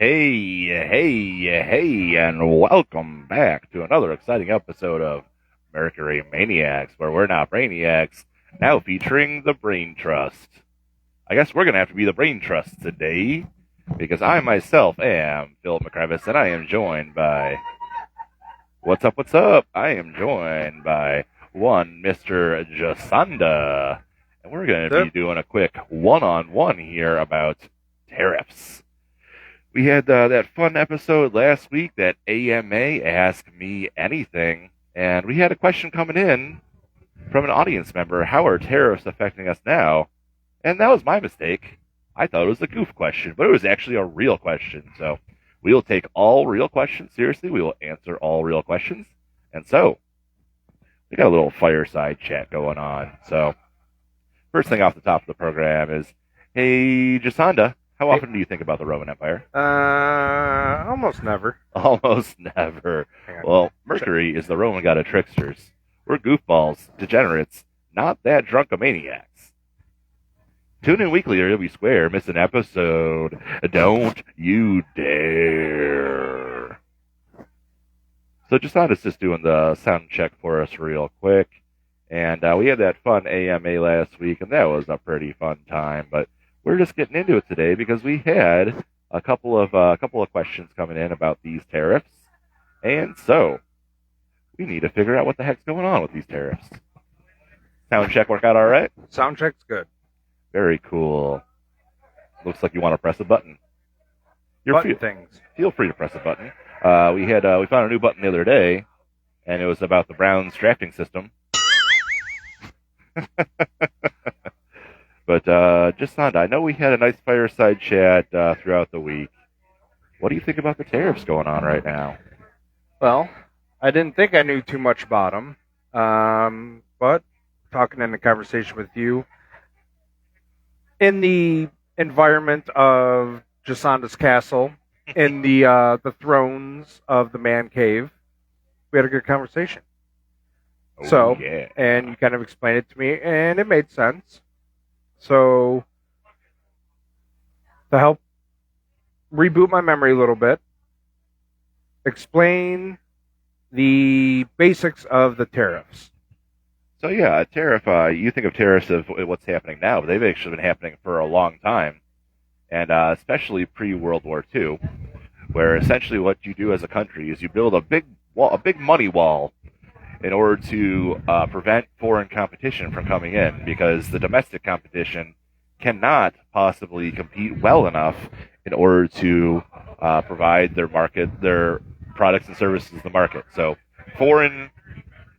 Hey, and welcome back to another exciting episode of Mercury Maniacs, where we're not brainiacs, now featuring the Brain Trust. I guess we're going to have to be the Brain Trust today, because I myself am Phillip McCrevice, and I am joined by... What's up? I am joined by one Mr. Jsonda, and we're going to be doing a quick one-on-one here about tariffs. We had that fun episode last week, that AMA Ask Me Anything, and we had a question coming in from an audience member. How are tariffs affecting us now? And that was my mistake. I thought it was a goof question, but it was actually a real question. So we will take all real questions seriously. We will answer all real questions. And so we got a little fireside chat going on. So first thing off the top of the program is, hey, Jsonda, how often do you think about the Roman Empire? Almost never. Almost never. Well, Mercury is the Roman god of tricksters. We're goofballs, degenerates, not that drunk of maniacs. Tune in weekly or you'll be square. Miss an episode. Don't you dare. So Jsonda's just doing the sound check for us real quick. And we had that fun AMA last week, and that was a pretty fun time. But we're just getting into it today because we had a couple of questions coming in about these tariffs, and so we need to figure out what the heck's going on with these tariffs. Sound check work out all right? Sound check's good. Very cool. Looks like you want to press a button. Feel free to press a button. We found a new button the other day, and it was about the Browns drafting system. But Jsonda, I know we had a nice fireside chat throughout the week. What do you think about the tariffs going on right now? Well, I didn't think I knew too much about them, but talking in the conversation with you, in the environment of Jsonda's castle, in the thrones of the man cave, we had a good conversation. Yeah. And you kind of explained it to me, and it made sense. So, to help reboot my memory a little bit, explain the basics of the tariffs. So yeah, a tariff, you think of tariffs of what's happening now, but they've actually been happening for a long time, and especially pre-World War II, where essentially what you do as a country is you build a big money wall in order to prevent foreign competition from coming in, because the domestic competition cannot possibly compete well enough in order to provide their products and services to the market. So foreign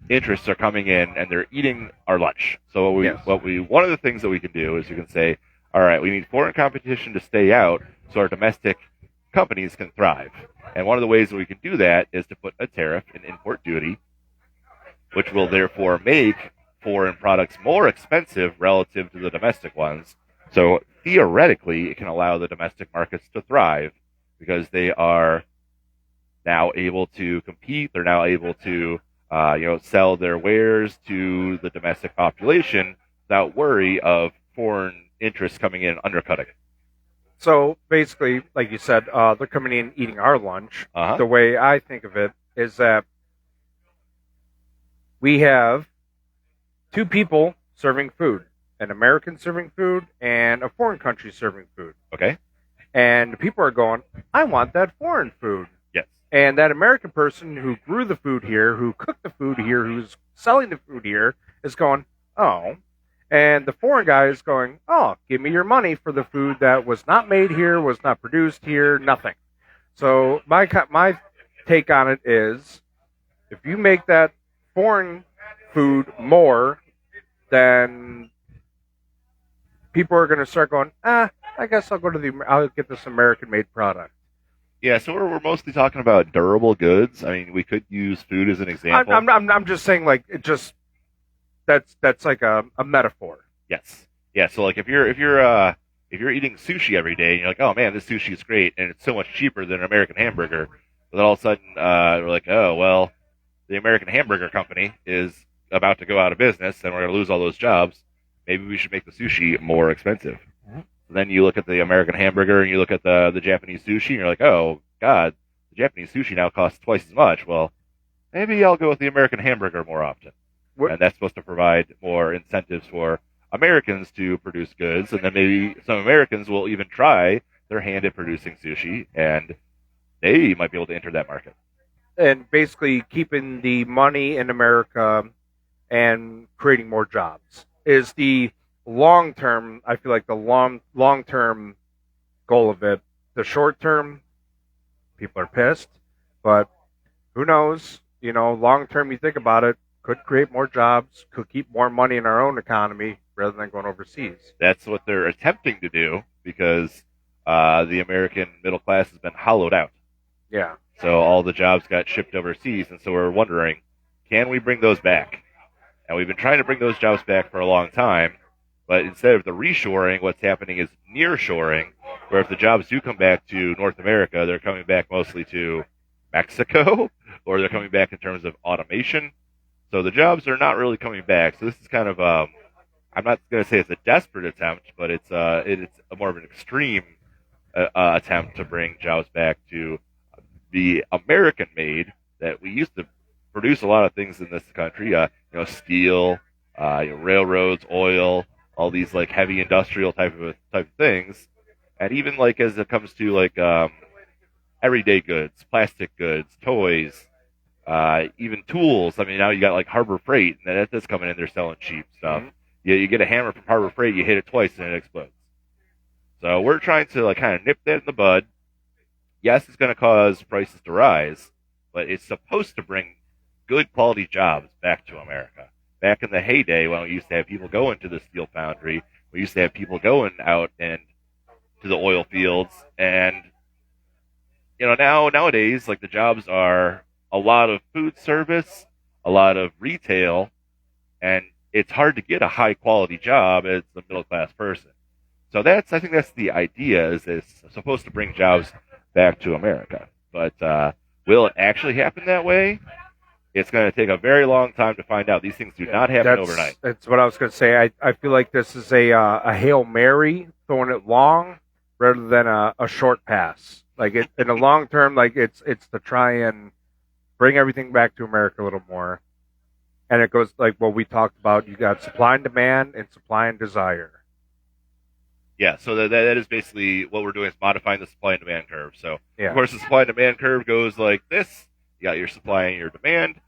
interests are coming in and they're eating our lunch. So one of the things that we can do is you can say, all right, we need foreign competition to stay out so our domestic companies can thrive. And one of the ways that we can do that is to put a tariff, an import duty, which will therefore make foreign products more expensive relative to the domestic ones. So theoretically, it can allow the domestic markets to thrive because they are now able to compete. They're now able to, sell their wares to the domestic population without worry of foreign interests coming in and undercutting. So basically, like you said, they're coming in eating our lunch. Uh-huh. The way I think of it is that we have two people serving food, an American serving food and a foreign country serving food. Okay. And people are going, I want that foreign food. Yes. And that American person who grew the food here, who cooked the food here, who's selling the food here, is going, oh. And the foreign guy is going, oh, give me your money for the food that was not made here, was not produced here, nothing. So my take on it is, if you make that foreign food more, then people are going to start going, I guess I'll get this American-made product. Yeah, so we're mostly talking about durable goods. I mean, we could use food as an example. I'm just saying, like, it just that's like a metaphor. Yes. Yeah. So like if you're eating sushi every day and you're like, oh man, this sushi is great and it's so much cheaper than an American hamburger, but then all of a sudden we're like, oh well, the American Hamburger Company is about to go out of business and we're going to lose all those jobs. Maybe we should make the sushi more expensive. Then you look at the American hamburger and you look at the Japanese sushi, and you're like, oh God, the Japanese sushi now costs twice as much. Well, maybe I'll go with the American hamburger more often. And that's supposed to provide more incentives for Americans to produce goods, and then maybe some Americans will even try their hand at producing sushi, and they might be able to enter that market. And basically keeping the money in America and creating more jobs is the long term. I feel like the long term goal of it. The short term, people are pissed, but who knows? Long term, you think about it, could create more jobs, could keep more money in our own economy rather than going overseas. That's what they're attempting to do because the American middle class has been hollowed out. Yeah. So all the jobs got shipped overseas, and so we're wondering, can we bring those back? And we've been trying to bring those jobs back for a long time, but instead of the reshoring, what's happening is nearshoring, where if the jobs do come back to North America, they're coming back mostly to Mexico, or they're coming back in terms of automation. So the jobs are not really coming back. So this is kind of, I'm not going to say it's a desperate attempt, but it's a more of an extreme attempt to bring jobs back to the American-made that we used to produce a lot of things in this country. Steel, railroads, oil, all these like heavy industrial type of things, and even like as it comes to like everyday goods, plastic goods, toys. Even tools. I mean, now you got like Harbor Freight, and that's coming in. They're selling cheap stuff. Mm-hmm. You get a hammer from Harbor Freight, you hit it twice, and it explodes. So we're trying to like kind of nip that in the bud. Yes, it's going to cause prices to rise, but it's supposed to bring good quality jobs back to America. Back in the heyday when we used to have people going to the steel foundry, we used to have people going out and to the oil fields, and nowadays like the jobs are a lot of food service, a lot of retail, and it's hard to get a high quality job as a middle class person. So I think that's the idea, is it's supposed to bring jobs back to America. But will it actually happen that way? It's going to take a very long time to find out. These things do not happen overnight. That's what I was going to say. I feel like this is a Hail Mary, throwing it long rather than a short pass. Like in the long term, like it's to try and bring everything back to America a little more. And it goes like what we talked about. You got supply and demand and supply and desire. Yeah, so that is basically what we're doing, is modifying the supply and demand curve. So, Of course, the supply and demand curve goes like this. You got your supply and your demand.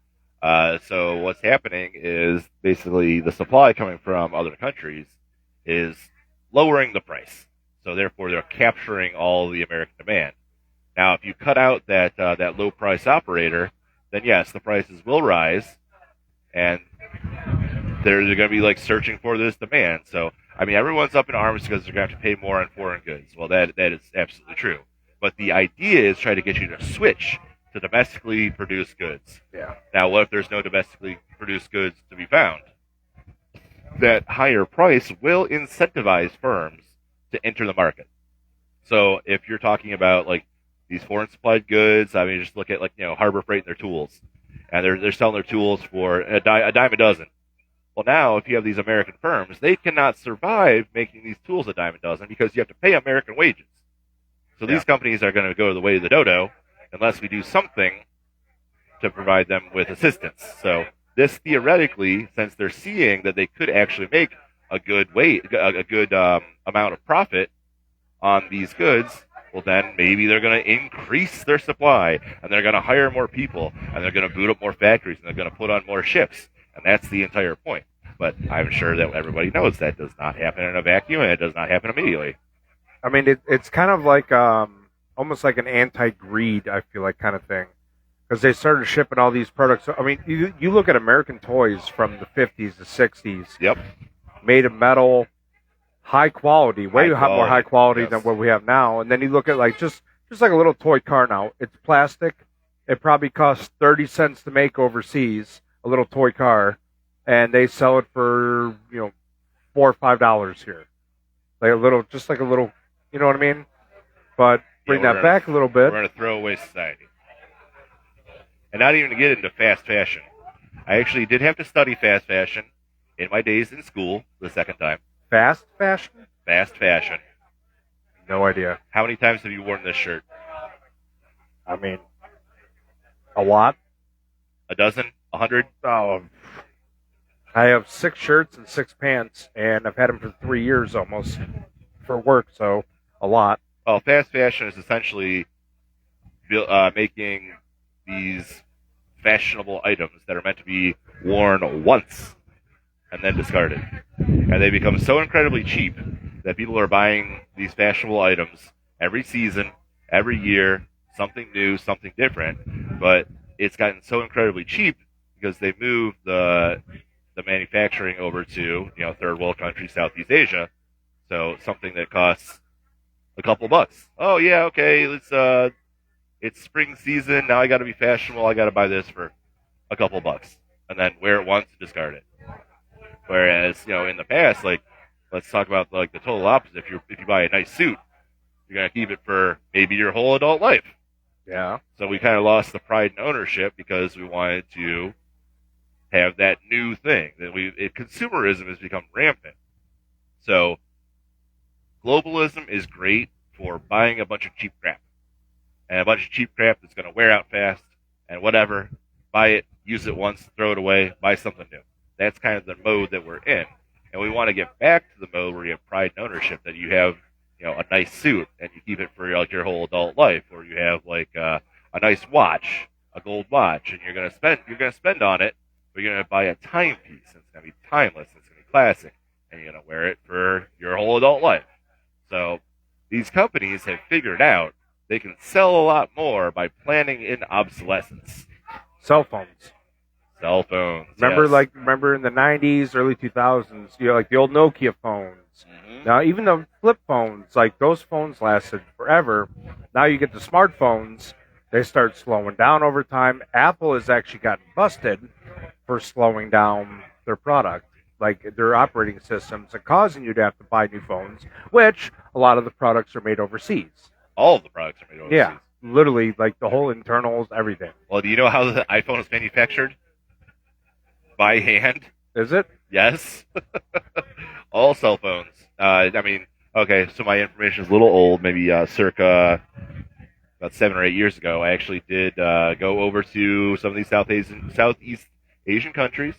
So what's happening is basically the supply coming from other countries is lowering the price. So therefore, they're capturing all the American demand. Now, if you cut out that low price operator, then yes, the prices will rise, and they're going to be like searching for this demand. So, I mean, everyone's up in arms because they're going to have to pay more on foreign goods. Well, that is absolutely true. But the idea is try to get you to switch to domestically produced goods. Yeah. Now, what if there's no domestically produced goods to be found? That higher price will incentivize firms to enter the market. So, if you're talking about like these foreign supplied goods, I mean, just look at like Harbor Freight and their tools, and they're selling their tools for a dime a dozen. Well, now, if you have these American firms, they cannot survive making these tools a dime a dozen because you have to pay American wages. So these companies are going to go the way of the dodo unless we do something to provide them with assistance. So this theoretically, since they're seeing that they could actually make a good amount of profit on these goods, well, then maybe they're going to increase their supply, and they're going to hire more people, and they're going to boot up more factories, and they're going to put on more ships. And that's the entire point. But I'm sure that everybody knows that does not happen in a vacuum, and it does not happen immediately. I mean, it's kind of like almost like an anti-greed, I feel like, kind of thing. Because they started shipping all these products. I mean, you look at American toys from the 50s, the 60s. Yep. Made of metal, high quality, more high quality than what we have now. And then you look at like just like a little toy car now. It's plastic. It probably costs 30 cents to make overseas, a little toy car, and they sell it for $4 or $5 here, like a little, you know what I mean? But bring that back a little bit. We're in a throwaway society, and not even to get into fast fashion. I actually did have to study fast fashion in my days in school the second time. Fast fashion? Fast fashion. No idea. How many times have you worn this shirt? I mean, a lot. A dozen? 100? Oh, I have 6 shirts and 6 pants, and I've had them for 3 years almost for work, so a lot. Well, fast fashion is essentially making these fashionable items that are meant to be worn once and then discarded. And they become so incredibly cheap that people are buying these fashionable items every season, every year, something new, something different. But it's gotten so incredibly cheap because they moved the manufacturing over to third world countries, Southeast Asia. So something that costs a couple bucks. Oh yeah, okay, it's spring season now. I got to be fashionable. I got to buy this for a couple bucks, and then wear it once and discard it. Whereas in the past, like let's talk about like the total opposite. If you buy a nice suit, you're gonna keep it for maybe your whole adult life. Yeah. So we kind of lost the pride and ownership because we wanted to have that new thing consumerism has become rampant. So globalism is great for buying a bunch of cheap crap, and a bunch of cheap crap that's going to wear out fast and whatever. Buy it, use it once, throw it away, buy something new. That's kind of the mode that we're in, and we want to get back to the mode where you have pride and ownership, that you have a nice suit and you keep it for like your whole adult life, or you have like a nice watch, a gold watch, and you're gonna spend on it, but you're gonna buy a timepiece, and it's gonna be timeless, and it's gonna be classic, and you're gonna wear it for your whole adult life. So these companies have figured out they can sell a lot more by planning in obsolescence. Cell phones. Cell phones. Remember, yes. remember in the 90s, early 2000s, like the old Nokia phones. Mm-hmm. Now, even the flip phones, like those phones lasted forever. Now you get the smartphones, they start slowing down over time. Apple has actually gotten busted for slowing down their product, like their operating systems, and causing you to have to buy new phones, which a lot of the products are made overseas. All of the products are made overseas. Yeah, literally, like the whole internals, everything. Well, do you know how the iPhone is manufactured? By hand. Is it? Yes. All cell phones. Okay, so my information is a little old, maybe circa about 7 or 8 years ago. I actually did go over to some of these Southeast Asian countries.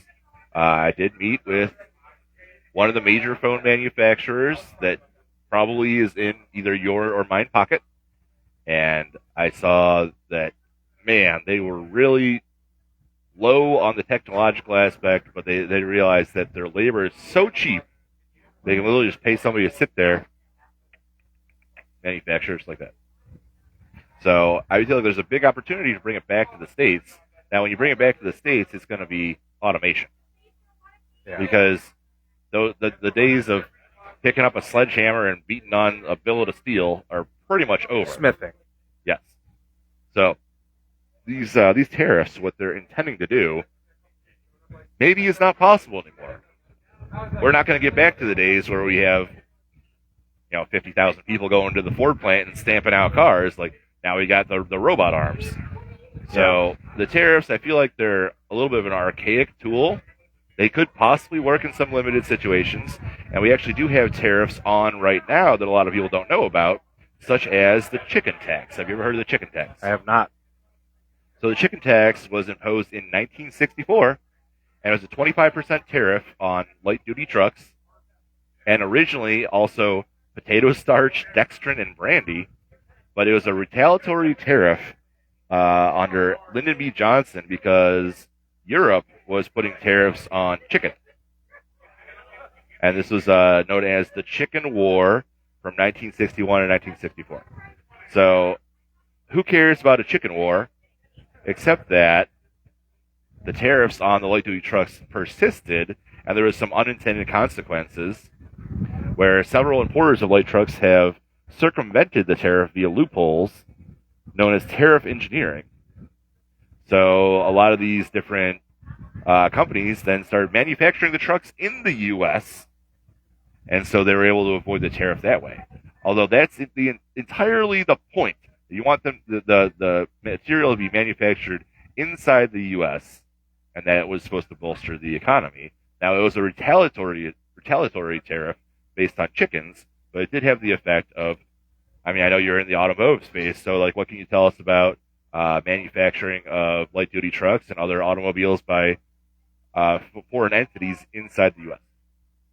I did meet with one of the major phone manufacturers that probably is in either your or mine pocket. And I saw that, man, they were really low on the technological aspect, but they realized that their labor is so cheap, they can literally just pay somebody to sit there, manufacturers like that. So I would feel like there's a big opportunity to bring it back to the States. Now, when you bring it back to the States, it's going to be automation. Yeah. Because the days of picking up a sledgehammer and beating on a billet of steel are pretty much over. Smithing. Yes. So these tariffs, what they're intending to do, maybe is not possible anymore. We're not going to get back to the days where we have 50,000 people going to the Ford plant and stamping out cars. Like now we got the robot arms. So the tariffs, I feel like they're a little bit of an archaic tool. They could possibly work in some limited situations, and we actually do have tariffs on right now that a lot of people don't know about, such as the chicken tax. Have you ever heard of the chicken tax? I have not. So the chicken tax was imposed in 1964, and it was a 25% tariff on light-duty trucks, and originally also potato starch, dextrin, and brandy, but it was a retaliatory tariff under Lyndon B. Johnson because Europe was putting tariffs on chicken. And this was known as the Chicken War from 1961 to 1964. So who cares about a chicken war, except that the tariffs on the light-duty trucks persisted, and there was some unintended consequences where several importers of light trucks have circumvented the tariff via loopholes known as tariff engineering. So a lot of these different companies then started manufacturing the trucks in the U.S., and so they were able to avoid the tariff that way. Although that's entirely the point. You want the material to be manufactured inside the U.S., and that was supposed to bolster the economy. Now, it was a retaliatory tariff based on chickens, but it did have the effect of I mean, I know you're in the automotive space, so like, what can you tell us about manufacturing of light duty trucks and other automobiles by foreign entities inside the U.S.?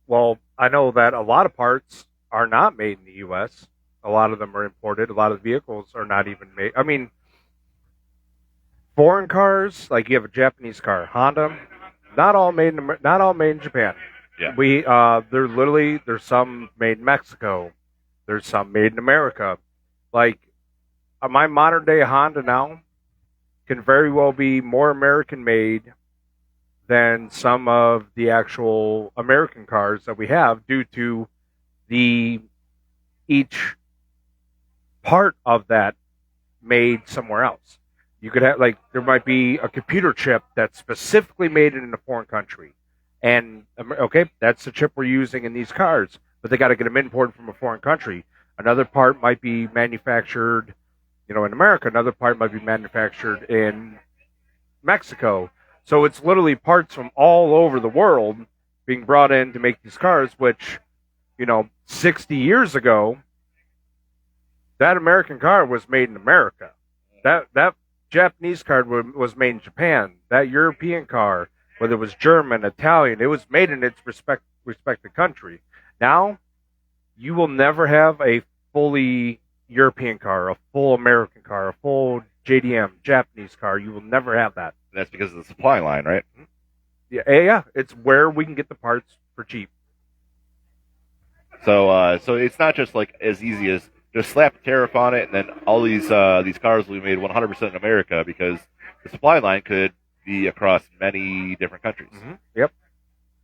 Well, I know that a lot of parts are not made in the U.S. A lot of them are imported. A lot of vehicles are not even made. I mean, foreign cars, like you have a Japanese car, Honda, not all made in Japan. Yeah. There's some made in Mexico. There's some made in America. Like my modern day Honda now can very well be more American made than some of the actual American cars that we have due to the each part of that made somewhere else. You could have like there might be a computer chip that's specifically made in a foreign country, and okay, that's the chip we're using in these cars, but they got to get them imported from a foreign country. Another part might be manufactured, in America. Another part might be manufactured in Mexico. So it's literally parts from all over the world being brought in to make these cars, which, 60 years ago, that American car was made in America. That Japanese car was made in Japan. That European car, whether it was German, Italian, it was made in its respective country. Now, you will never have a fully European car, a full American car, a full JDM Japanese car. You will never have that. That's because of the supply line, right? Yeah. It's where we can get the parts for cheap. So it's not just like as easy as just slap a tariff on it, and then all these cars will be made 100% in America, because the supply line could be across many different countries. Mm-hmm. Yep.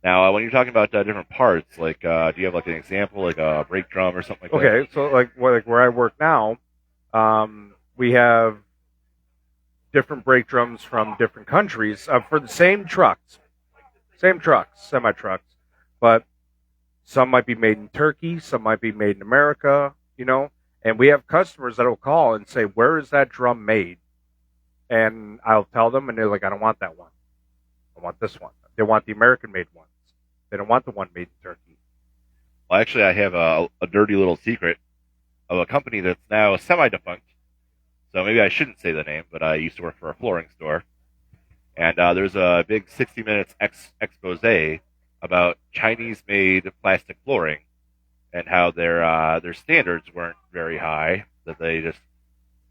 Now, when you're talking about different parts, like, do you have like an example, like a brake drum or something like that? Okay, so like where I work now, we have different brake drums from different countries for the same trucks, semi trucks, but some might be made in Turkey, some might be made in America, and we have customers that will call and say, "Where is that drum made?" And I'll tell them, and they're like, "I don't want that one. I want this one." They want the American-made ones. They don't want the one made in Turkey. Well, actually, I have a dirty little secret of a company that's now semi-defunct. So maybe I shouldn't say the name, but I used to work for a flooring store. And there's a big 60 minutes expose about Chinese-made plastic flooring and how their standards weren't very high, that they just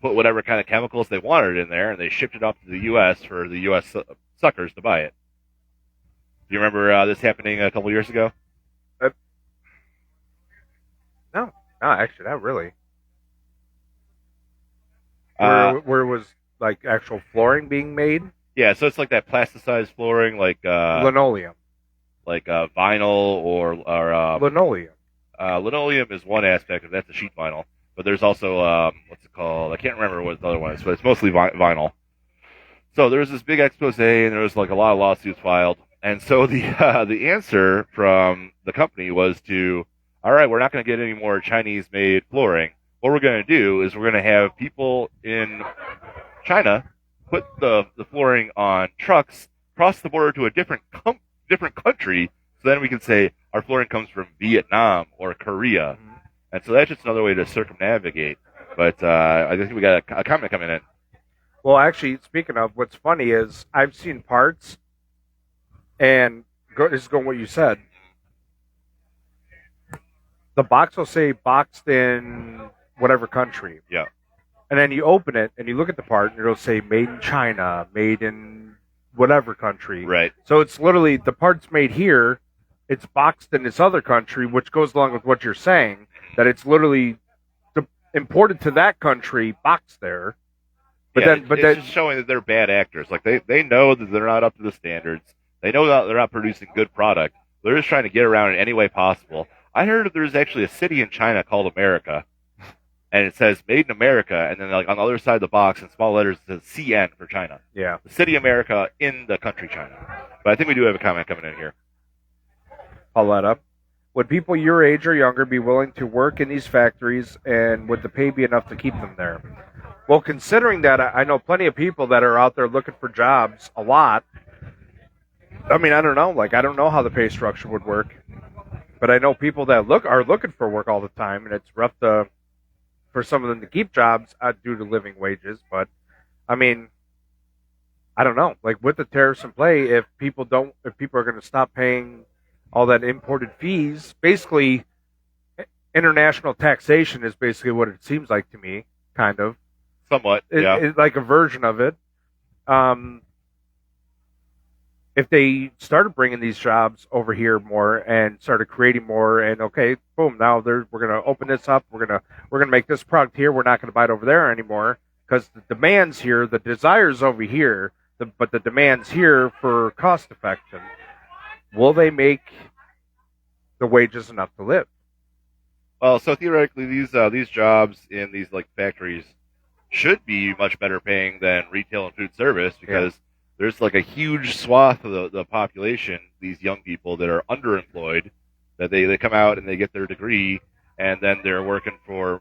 put whatever kind of chemicals they wanted in there, and they shipped it up to the U.S. for the U.S. Suckers to buy it. Do you remember this happening a couple years ago? No, actually, not really. Where it was like actual flooring being made? Yeah, so it's like that plasticized flooring, like linoleum, like vinyl or linoleum. Linoleum is one aspect of that's a sheet vinyl, but there's also what's it called? I can't remember what the other one is, but it's mostly vinyl. So there was this big expose, and there was like a lot of lawsuits filed. And so the answer from the company was to, all right, we're not going to get any more Chinese-made flooring. What we're going to do is we're going to have people in China put the flooring on trucks, cross the border to a different country, so then we can say our flooring comes from Vietnam or Korea. Mm-hmm. And so that's just another way to circumnavigate. But I think we got a comment coming in. Well, actually, speaking of, what's funny is I've seen parts, and this is going what you said. The box will say boxed in whatever country. Yeah. And then you open it and you look at the part and it'll say made in China, made in whatever country. Right. So it's literally the part's made here, it's boxed in this other country, which goes along with what you're saying, that it's literally imported to that country, boxed there. But yeah, it's just showing that they're bad actors. Like they know that they're not up to the standards. They know that they're not producing good product. They're just trying to get around in any way possible. I heard that there's actually a city in China called America, and it says "Made in America," and then like on the other side of the box in small letters it says "CN" for China. Yeah, the city America in the country China. But I think we do have a comment coming in here. I'll let up. Would people your age or younger be willing to work in these factories, and would the pay be enough to keep them there? Well, considering that I know plenty of people that are out there looking for jobs a lot. I mean, I don't know. Like, I don't know how the pay structure would work, but I know people that are looking for work all the time, and it's rough for for some of them to keep jobs due to living wages. But I mean, I don't know. Like with the tariffs in play, if people are going to stop paying all that imported fees, basically international taxation is basically what it seems like to me, kind of. Somewhat, yeah. It's like a version of it. If they started bringing these jobs over here more and started creating more, and okay, boom, now we're going to open this up. We're gonna make this product here. We're not going to buy it over there anymore because the demands here, the desires over here, but the demands here for cost effective. Will they make the wages enough to live? Well, so theoretically, these jobs in these like factories should be much better paying than retail and food service because there's like a huge swath of the population, these young people that are underemployed, that they come out and they get their degree and then they're working for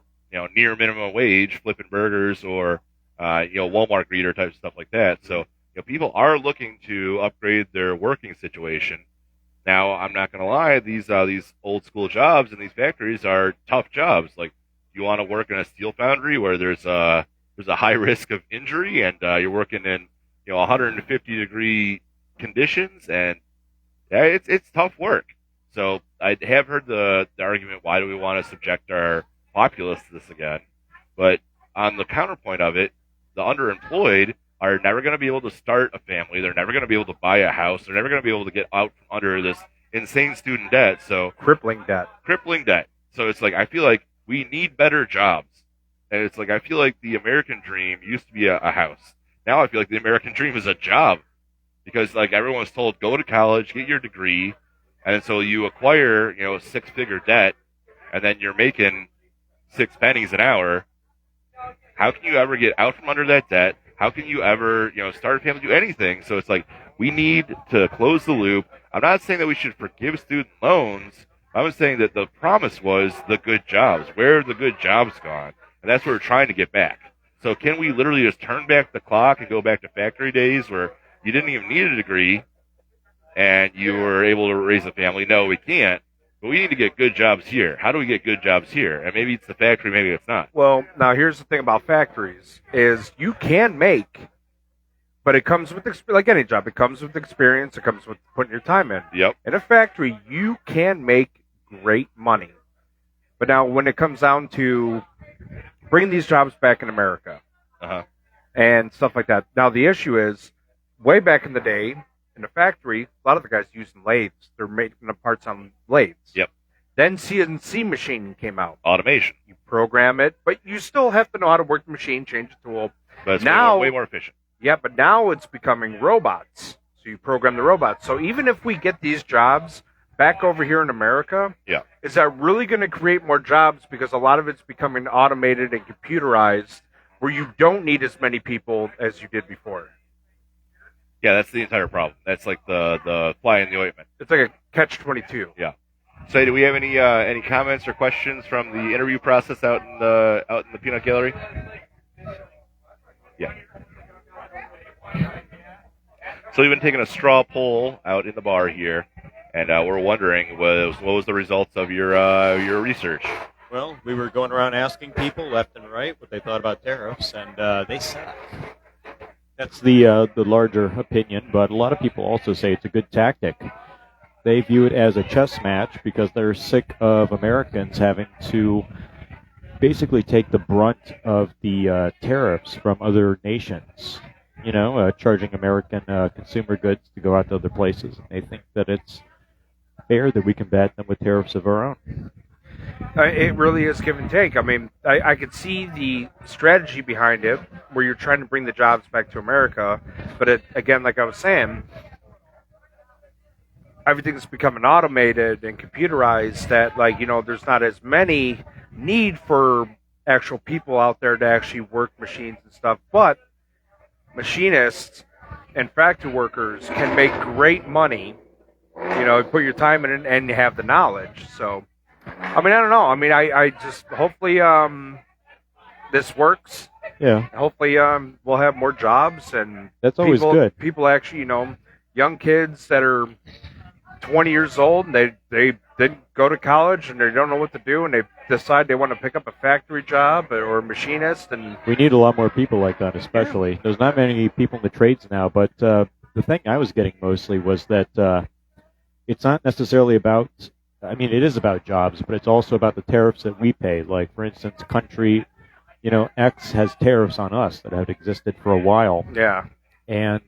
near minimum wage, flipping burgers or Walmart greeter type stuff like that. So people are looking to upgrade their working situation. Now, I'm not going to lie, these old school jobs in these factories are tough jobs. Like, you want to work in a steel foundry where there's a high risk of injury, and you're working in 150-degree conditions, and it's tough work. So I have heard the argument, why do we want to subject our populace to this again? But on the counterpoint of it, the underemployed are never going to be able to start a family. They're never going to be able to buy a house. They're never going to be able to get out from under this insane student debt. So crippling debt. So it's like, I feel like we need better jobs. And it's like, I feel like the American dream used to be a house. Now I feel like the American dream is a job. Because like everyone's told, go to college, get your degree, and so you acquire, a six-figure debt, and then you're making 6 pennies an hour. How can you ever get out from under that debt? How can you ever, start a family, do anything? So it's like, we need to close the loop. I'm not saying that we should forgive student loans. I was saying that the promise was the good jobs. Where are the good jobs gone? And that's what we're trying to get back. So can we literally just turn back the clock and go back to factory days where you didn't even need a degree and you were able to raise a family? No, we can't. But we need to get good jobs here. How do we get good jobs here? And maybe it's the factory, maybe it's not. Well, now here's the thing about factories is you can make, but it comes with, like any job, it comes with experience. It comes with putting your time in. Yep. In a factory, you can make great money. But now when it comes down to bringing these jobs back in America and stuff like that. Now the issue is, way back in the day, in a factory, a lot of the guys using lathes. They're making the parts on lathes. Yep. Then CNC machine came out. Automation. You program it, but you still have to know how to work the machine, change the tool. But it's way more efficient. Yeah, but now it's becoming robots. So you program the robots. So even if we get these jobs back over here in America, is that really going to create more jobs? Because a lot of it's becoming automated and computerized where you don't need as many people as you did before. Yeah, that's the entire problem. That's like the fly in the ointment. It's like a catch-22. Yeah. So, do we have any comments or questions from the interview process out in the peanut gallery? Yeah. So we've been taking a straw poll out in the bar here, and we're wondering what was the results of your research. Well, we were going around asking people left and right what they thought about tariffs, and they suck. That's the larger opinion, but a lot of people also say it's a good tactic. They view it as a chess match because they're sick of Americans having to basically take the brunt of the tariffs from other nations. Charging American consumer goods to go out to other places. And they think that it's fair that we combat them with tariffs of our own. It really is give and take. I mean, I could see the strategy behind it, where you're trying to bring the jobs back to America. But again, like I was saying, everything's becoming automated and computerized that, there's not as many need for actual people out there to actually work machines and stuff. But machinists and factory workers can make great money. Put your time in it and you have the knowledge. So, I mean, I don't know. I mean, I just hopefully this works. Yeah. Hopefully we'll have more jobs and that's always good. People actually, young kids that are 20 years old and they didn't go to college and they don't know what to do and they decide they want to pick up a factory job or a machinist and We need a lot more people like that, especially. There's not many people in the trades now, but the thing I was getting mostly was that it's not necessarily about, I mean, it is about jobs, but it's also about the tariffs that we pay. Like, for instance, country, X has tariffs on us that have existed for a while. yeah. And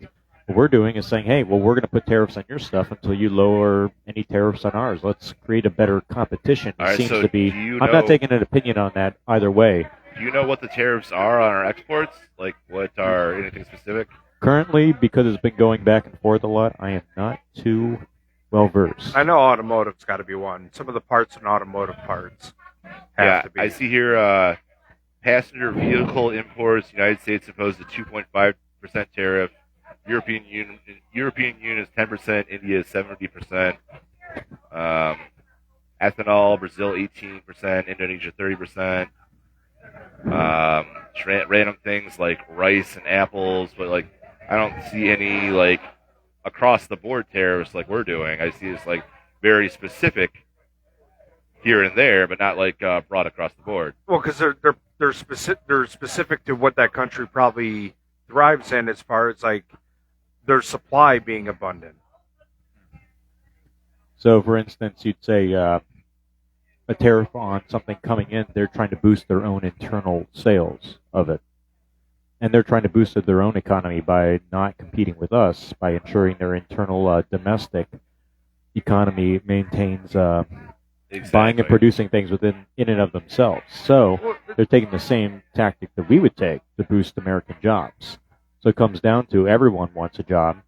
what we're doing is saying, hey, well, we're going to put tariffs on your stuff until you lower any tariffs on ours. Let's create a better competition. All right, Seems so to be. do you I'm not taking an opinion on that either way. Do you know what the tariffs are on our exports? Like, what are anything specific? Currently, because it's been going back and forth a lot, I am not too well versed. I know automotive's got to be one. Some of the parts in automotive parts have to be. I see here passenger vehicle imports, United States imposed a 2.5% tariff. European Union is 10%, India is 70%. Ethanol, Brazil 18%, Indonesia 30%. Random things like rice and apples, but like I don't see any like across the board tariffs like we're doing. I see it's like very specific here and there, but not like broad across the board. Well, because they're specific to what that country probably thrives in as far as like their supply being abundant. So, for instance, you'd say a tariff on something coming in, they're trying to boost their own internal sales of it. And they're trying to boost their own economy by not competing with us, by ensuring their internal domestic economy maintains buying and producing things in and of themselves. So they're taking the same tactic that we would take to boost American jobs. So it comes down to everyone wants a job,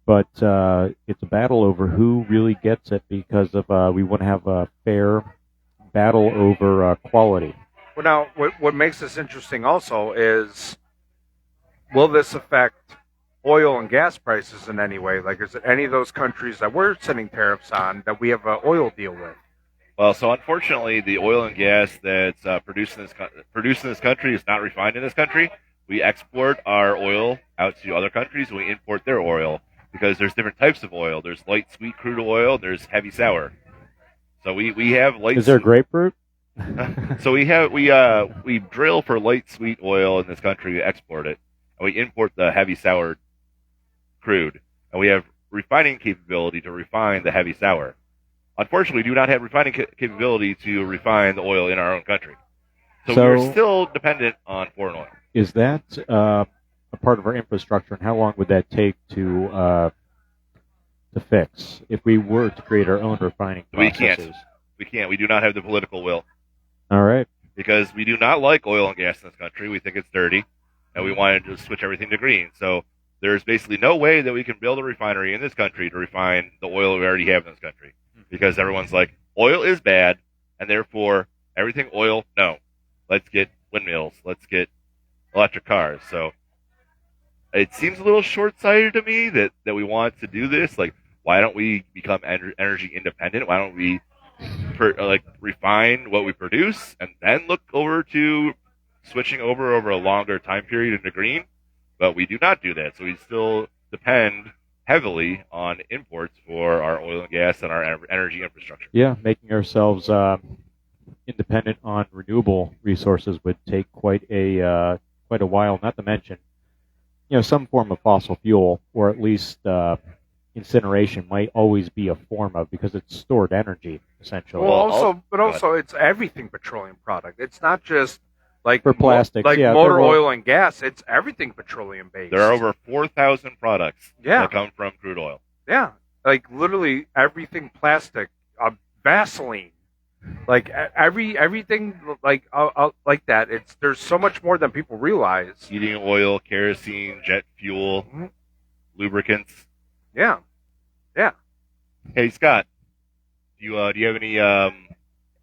but it's a battle over who really gets it because of we want to have a fair battle over quality. Well, now, what makes this interesting also is, will this affect oil and gas prices in any way? Like, is it any of those countries that we're sending tariffs on that we have an oil deal with? Well, so unfortunately, the oil and gas that's produced in this country is not refined in this country. We export our oil out to other countries, and we import their oil because there's different types of oil. There's light sweet crude oil. There's heavy sour. So we have light. Is there grapefruit? So we drill for light sweet oil in this country. We export it, and we import the heavy sour crude, and we have refining capability to refine the heavy sour. Unfortunately, we do not have refining capability to refine the oil in our own country. So we're still dependent on foreign oil. Is that a part of our infrastructure, and how long would that take to fix if we were to create our own refining processes? We can't. We do not have the political will. All right. Because we do not like oil and gas in this country. We think it's dirty, and we wanted to switch everything to green. So there's basically no way that we can build a refinery in this country to refine the oil we already have in this country. Because everyone's like, oil is bad, and therefore everything oil, no. Let's get windmills. Let's get electric cars. So it seems a little short-sighted to me that we want to do this. Like, why don't we become energy independent? Why don't we refine what we produce and then look over to switching over a longer time period into green? But we do not do that. So we still depend heavily on imports for our oil and gas and our energy infrastructure. Yeah, making ourselves independent on renewable resources would take quite a while. Not to mention, some form of fossil fuel, or at least incineration, might always be a form of, because it's stored energy essentially. Well, also, it's everything petroleum product. It's not just like for plastics, motor oil and gas. It's everything petroleum based. There are over 4,000 products Yeah. that come from crude oil. Yeah, like literally everything plastic, Vaseline, like everything like that. There's so much more than people realize. Heating oil, kerosene, jet fuel, lubricants. Yeah. Hey Scott, do you have any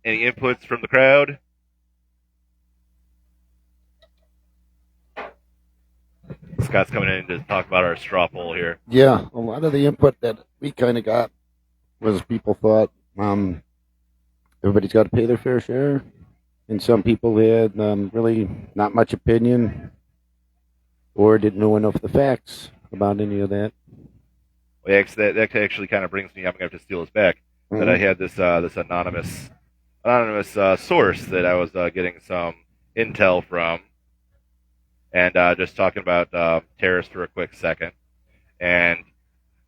inputs from the crowd? Scott's coming in to talk about our straw poll here. Yeah, a lot of the input that we kind of got was people thought everybody's got to pay their fair share, and some people had really not much opinion or didn't know enough of the facts about any of that. Well, yeah, 'cause that actually kind of brings me up. I'm going to have to steal this back. That I had this anonymous source that I was getting some intel from, and just talking about tariffs for a quick second. And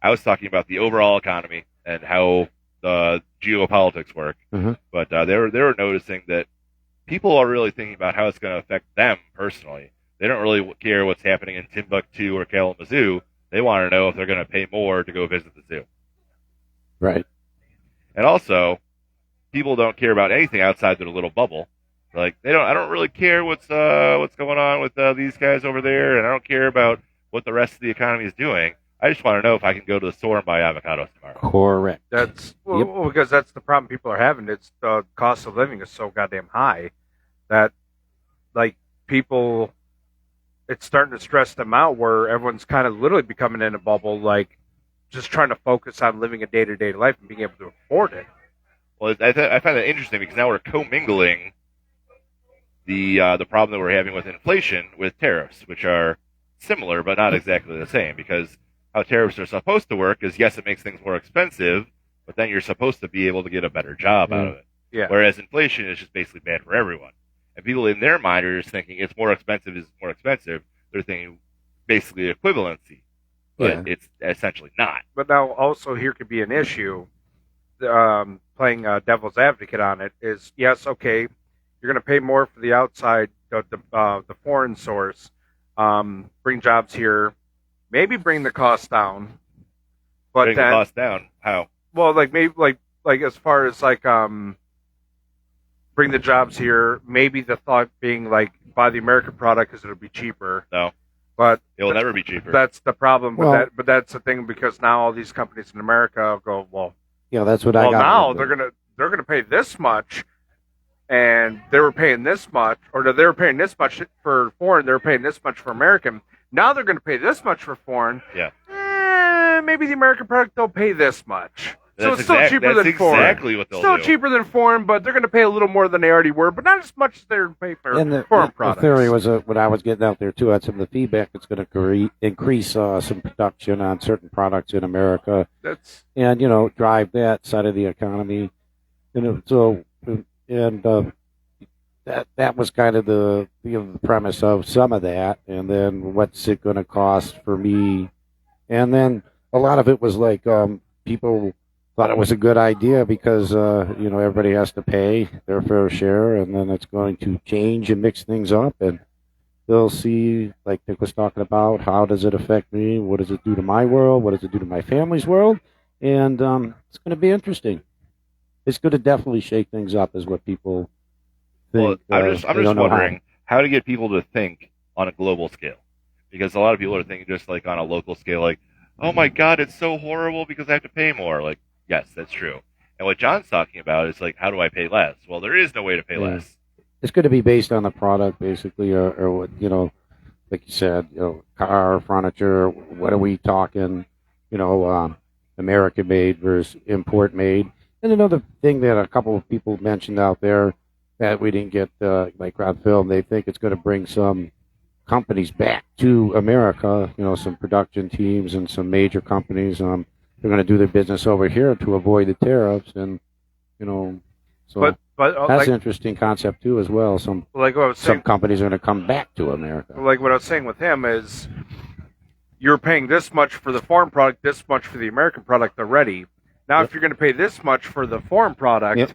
I was talking about the overall economy and how the geopolitics work. But they were noticing that people are really thinking about how it's going to affect them personally. They don't really care what's happening in Timbuktu or Kalamazoo. They want to know if they're going to pay more to go visit the zoo. Right. And also, people don't care about anything outside their little bubble. Like I don't really care what's going on with these guys over there, and I don't care about what the rest of the economy is doing. I just want to know if I can go to the store and buy avocados tomorrow. Correct. That's well, because that's the problem people are having. It's the cost of living is so goddamn high that like people, it's starting to stress them out. Where everyone's kind of literally becoming in a bubble, like just trying to focus on living a day-to-day life and being able to afford it. Well, I find that interesting because now we're commingling the problem that we're having with inflation with tariffs, which are similar but not exactly the same. Because how tariffs are supposed to work is, yes, it makes things more expensive, but then you're supposed to be able to get a better job out of it. Yeah. Whereas inflation is just basically bad for everyone. And people in their mind are just thinking it's more expensive is more expensive. They're thinking basically equivalency, but it's essentially not. But now also here could be an issue. Playing devil's advocate on it is, yes, okay, you're going to pay more for the outside, the foreign source, bring jobs here, maybe bring the cost down. But Bring the cost down. How? Well, like maybe like as far as like bring the jobs here. Maybe the thought being like buy the American product because it'll be cheaper. No, but it will never be cheaper. That's the problem. Well, but that's the thing because now all these companies in America go, well, yeah, that's what I got. Well, now they're gonna pay this much, and they were paying this much, or they were paying this much for foreign. They were paying this much for American. Now they're gonna pay this much for foreign. Yeah. Maybe the American product they'll pay this much. So That's it's still cheaper than foreign. That's exactly what they'll Still do. cheaper than foreign, but they're going to pay a little more than they already were, but not as much as they're paying for foreign products. The theory was what I was getting out there too. Had some of the feedback that's going to increase some production on certain products in America, and drive that side of the economy. So that was kind of the premise of some of that, and then what's it going to cost for me, and then a lot of it was like people thought it was a good idea because everybody has to pay their fair share, and then it's going to change and mix things up, and they'll see, like Nick was talking about, how does it affect me? What does it do to my world? What does it do to my family's world? And it's going to be interesting. It's going to definitely shake things up, is what people think. Well, I'm just wondering how to get people to think on a global scale, because a lot of people are thinking just like on a local scale, like, oh my God, it's so horrible because I have to pay more. Like, yes, that's true. And what John's talking about is like, how do I pay less? Well, there is no way to pay less. It's going to be based on the product, basically, or what, like you said, car, furniture. What are we talking? American made versus import made. And another thing that a couple of people mentioned out there that we didn't get, like on film, they think it's going to bring some companies back to America. Some production teams and some major companies. They're going to do their business over here to avoid the tariffs, and so but that's an interesting concept too, as well. Some companies are going to come back to America. Like what I was saying with him is, you're paying this much for the foreign product, this much for the American product already. Now, if you're going to pay this much for the foreign product,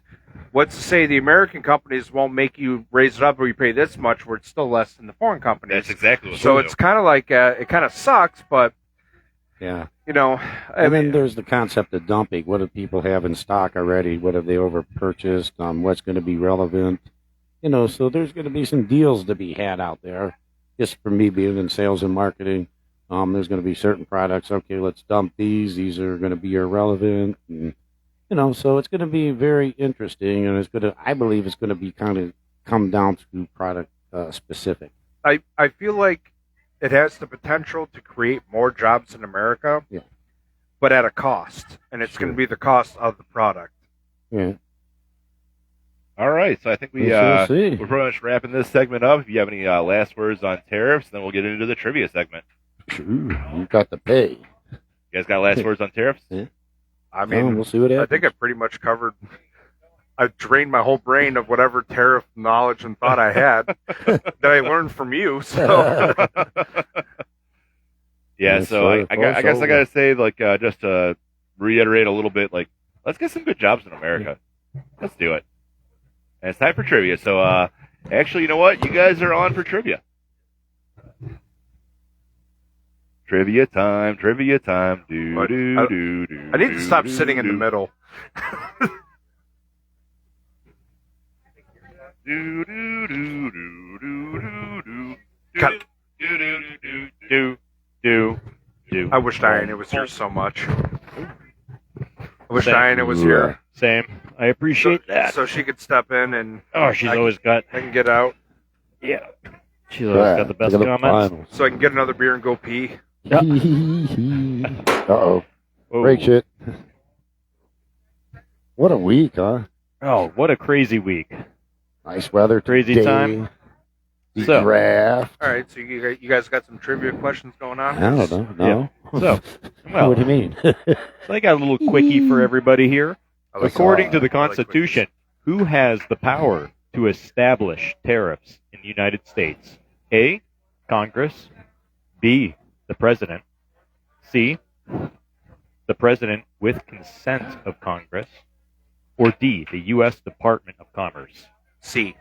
what's to say the American companies won't make you raise it up, or you pay this much, where it's still less than the foreign companies? That's exactly what. So it's kind of like it kind of sucks, but. Yeah. And then there's the concept of dumping. What do people have in stock already? What have they over-purchased? What's going to be relevant? So there's going to be some deals to be had out there. Just for me being in sales and marketing, there's going to be certain products. Okay, let's dump these. These are going to be irrelevant. And, so it's going to be very interesting, and I believe it's going to be kind of come down to product specific. I feel like it has the potential to create more jobs in America, but at a cost, and it's going to be the cost of the product. Yeah. All right, so I think we're pretty much wrapping this segment up. If you have any last words on tariffs, then we'll get into the trivia segment. Sure, you got to pay. You guys got last words on tariffs? I mean, we'll see what I happens. think I pretty much covered. I drained my whole brain of whatever tariff knowledge and thought I had that I learned from you. So Yeah, Yes, so sir. I guess I got to say, like, just to reiterate a little bit, like, let's get some good jobs in America. Let's do it. And it's time for trivia. So, actually, you know what? You guys are on for trivia. Trivia time, trivia time. But Do. I need to stop sitting in the middle. Cut. Do. I wish Diana was here so much. I wish Diana was here Same. I appreciate that. so she could step in and Oh, she's always got. I can get out Yeah. She's always got the best comments. so I can get another beer and go pee. Uh-oh. Oh. Break shit. What a week, huh? Oh, what a crazy week. Nice weather Crazy today. time. The So- draft. All right, so you guys got some trivia questions going on? I don't know. No. So, well, What do you mean? so I got a little quickie for everybody here. I like According to the I like Constitution, who has the power to establish tariffs in the United States? A. Congress. B. The President. C. The President with consent of Congress. Or D. The U.S. Department of Commerce. C.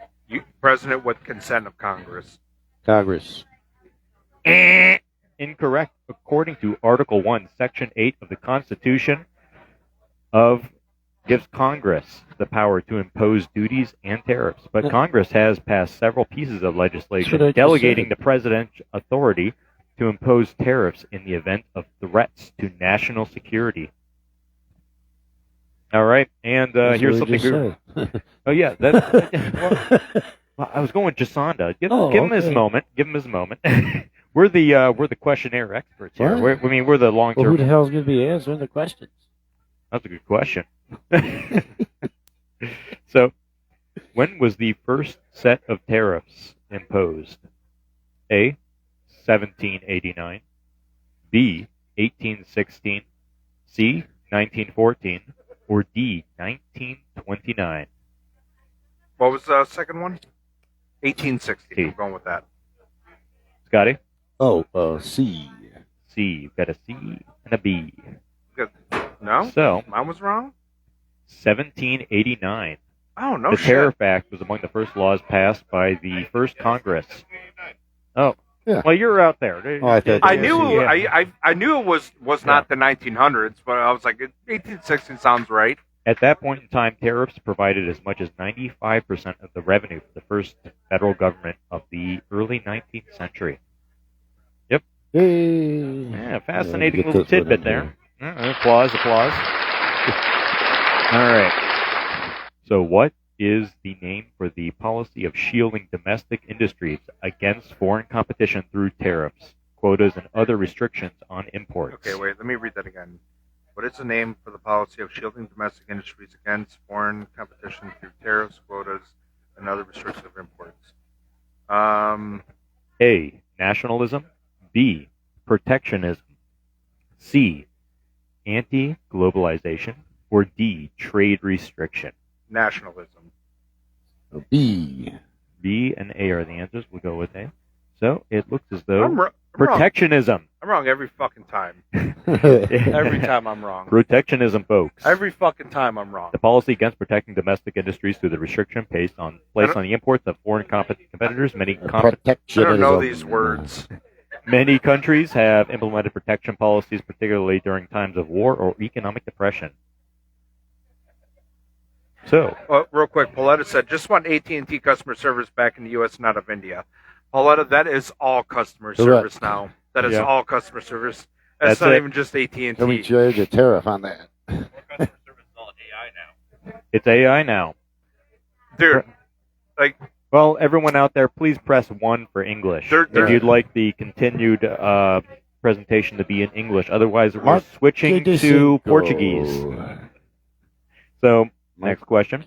President with consent of Congress. Congress. Incorrect. According to Article 1, Section 8 of the Constitution gives Congress the power to impose duties and tariffs. But Congress has passed several pieces of That's what I legislation just delegating said. the president's authority to impose tariffs in the event of threats to national security. All right, and That's here's what I something. just said. Oh yeah, well, I was going with Jsonda. Give him his okay. moment. Give him his moment. We're the questionnaire experts here. What? We're the long Well, who term. the hell's going to be answering the questions? That's a good question. So, when was the first set of tariffs imposed? A. 1789. B. 1816. C. 1914. Or D. 1929. What was the second one? 1860. C. I'm going with that. Scotty? C. C. You've got a C and a B. Good. No? So, Mine was wrong? 1789. Oh, no The shit. Tariff Act was among the first laws passed by the first Congress. Oh, Yeah. well, you're out there. Oh, I thought- I Yeah, knew Yeah. I knew it was not the 1900s, but I was like, 1860 sounds right. At that point in time, tariffs provided as much as 95% of the revenue for the first federal government of the early 19th century. Hey. Yeah, fascinating Get little this one tidbit in there. Applause. All right. So, what is the name for the policy of shielding domestic industries against foreign competition through tariffs, quotas, and other restrictions on imports? Okay, wait, let me read that again. What is the name for the policy of shielding domestic industries against foreign competition through tariffs, quotas, and other restrictions of imports? A. Nationalism. B. Protectionism. C. Anti-globalization. Or D. Trade restriction. Nationalism. B. B and A are the answers. We'll go with A. So it looks as though I'm wrong. protectionism. I'm wrong every fucking time. Every time I'm wrong. Protectionism, folks. Every fucking time I'm wrong. The policy against protecting domestic industries through the restriction placed on the imports of foreign competitors. I don't know these words. Many countries have implemented protection policies, particularly during times of war or economic depression. So, Real quick, Pauletta said, just want AT&T customer service back in the U.S. and out of India. Pauletta, that is all customer service now. That is Yeah. all customer service. That's not it. even just AT&T. Can we charge a tariff on that? it's AI now. Dude, Well, everyone out there, please press 1 for English They're- if you'd like the continued presentation to be in English. Otherwise, we're Mark, switching to Portuguese. So, next question.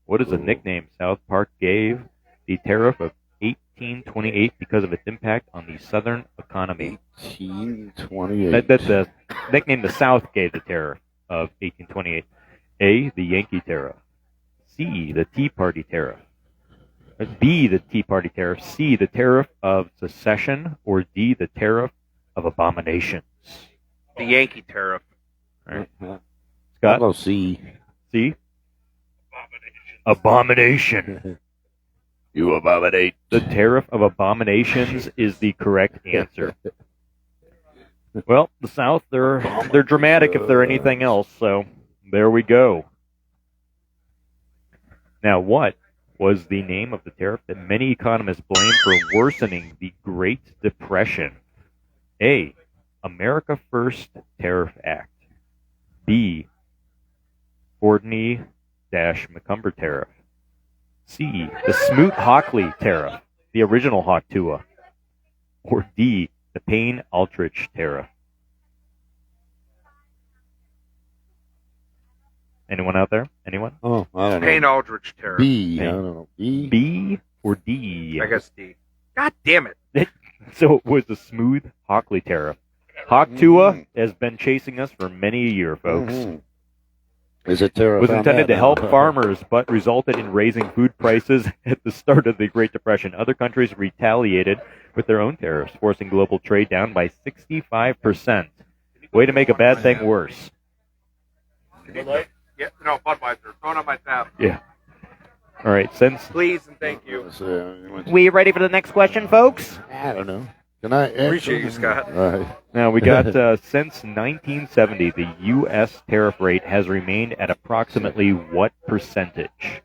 What is the nickname South Park gave the tariff of 1828 because of its impact on the Southern economy. 1828. That's a nickname the South gave the tariff of 1828. A, the Yankee tariff. C, the Tea Party tariff. B, the Tea Party tariff. C, the tariff of secession. Or D, the tariff of abominations. The Yankee tariff. All right. I'll Scott? go C. C? Abomination. You abominate. The tariff of abominations is the correct answer. Well, the South, they're dramatic if they're anything else, so there we go. Now, what was the name of the tariff that many economists blame for worsening the Great Depression? A, America First Tariff Act. B, Fordney-Macumber Tariff. C, the Smoot-Hockley Tariff, the original Hawk-Tuah. Or D, the Payne-Aldrich Tariff. Anyone out there? Anyone? Oh, I don't know. Payne Aldrich tariff. B. I don't know. B. B or D? I guess D. God damn it. So it was the Smoot-Hockley Tariff. Hawk-Tuah has been chasing us for many a year, folks. Mhm. Is it tariff? Was on intended that? to help farmers, but resulted in raising food prices at the start of the Great Depression. Other countries retaliated with their own tariffs, forcing global trade down by 65%. Way to make a bad thing worse. Yeah, no, Budweiser. Throwing on my tab. Yeah. All right, since... Please and thank you. We ready for the next question, folks? I don't know. Can I Appreciate you, Scott. Right. Now, we got, since 1970, the U.S. tariff rate has remained at approximately what percentage?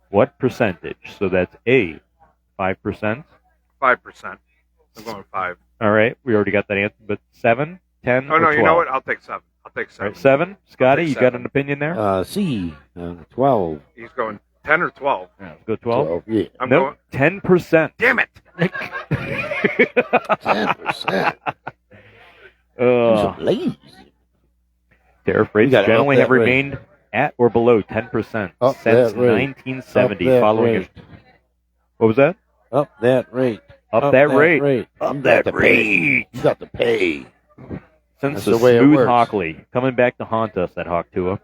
What percentage? So that's A, 5%. 5%. I'm going 5. All right, we already got that answer, but 7, 10, Oh, or no, 12? you know what? I'll take 7. I'll take 7. All right, 7. Scotty, I'll take you got 7. an opinion there? C. 12. He's going 10 or 12. Yeah, let's go 12. Yeah. I'm Nope, going. 10%. Damn it. 10%. Ugh. Lazy. Tariff rates gotta generally up that have remained at or below 10% Up since that rate. 1970, Up that following rate. What was that? Up that rate. Up that rate. Up Up that that rate. You got to pay. Since That's the the way it smooth works. Hockley coming back to haunt us at Hawk-Tuah.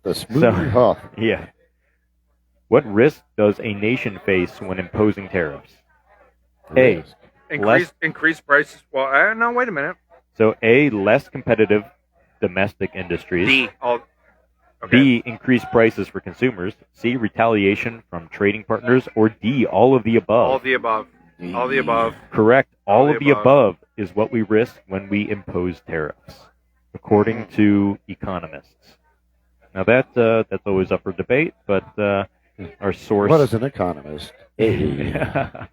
The smooth So- Huff. Yeah. What risk does a nation face when imposing tariffs? A. Increase prices. Well, no, wait a minute. So A, less competitive domestic industries. D. Okay. B, increased prices for consumers. C, retaliation from trading partners. Or D, all of the above. All the above. All the above. Correct. All All of the the above. above is what we risk when we impose tariffs, according to economists. Now that's always up for debate, but our source. What is an economist? A. yeah.